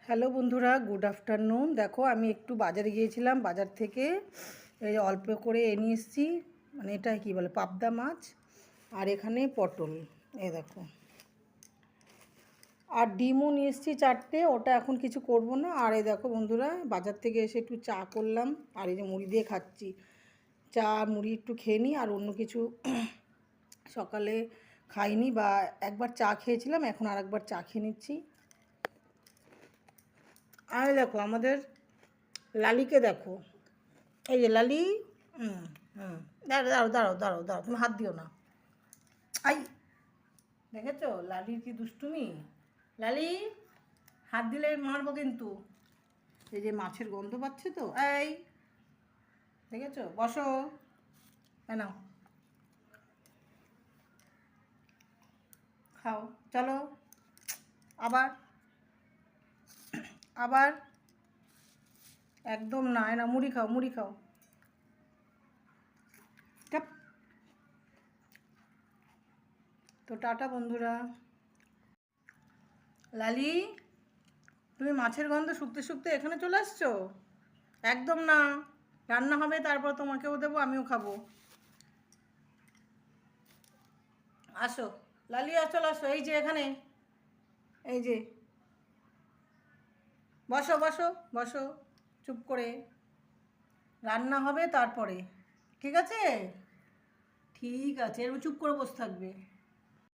Hello বন্ধুরা, good afternoon. দেখো আমি একটু বাজারে গিয়েছিলাম, বাজার থেকে এই অল্প করে এনে এসেছি, মানে এটা কি বলে পাবদা মাছ, আর এখানে পটল, এই দেখো, আর ডিমও নিয়ে এসেছি 4টে। ওটা এখন কিছু করব না। আর এই দেখো বন্ধুরা, বাজার থেকে এসে একটু চা করলাম, আর এই যে মুড়ি দিয়ে খাচ্ছি। চা মুড়ি একটু খেয়ে নিই, আর অন্য কিছু সকালে খাইনি, বা একবার চা খেয়েছিলাম, এখন আর একবার চা খেয়ে নিচ্ছি। আর দেখো আমাদের লালিকে দেখো, এই যে লালি। হুম হুম, দাঁড়াও দাঁড়াও দাঁড়াও দাঁড়াও দাঁড়াও, তুমি হাত দিও না। আই, দেখেছো লালির কি দুষ্টুমি? লালি, হাত দিলে মারবো কিন্তু। এই যে মাছের গন্ধ পাচ্ছে তো, এই দেখেছো, বসো, নাও খাও, চলো, আবার আবার, একদম না, না মুড়ি খাও, মুড়ি খাও। চাপ। তো টাটা বন্ধুরা। লালি, তুমি মাছের গন্ধ শুকতে শুকতে এখানে চলে আসছো? একদম না, রান্না হবে, তারপর তোমাকেও দেবো, আমিও খাবো। আসো লালি, চলে আসো, এই যে এখানে, এই যে, বসো বসো বসো, চুপ করে, রান্না হবে তারপরে, ঠিক আছে? ঠিক আছে, এরকম চুপ করে বসে থাকবে।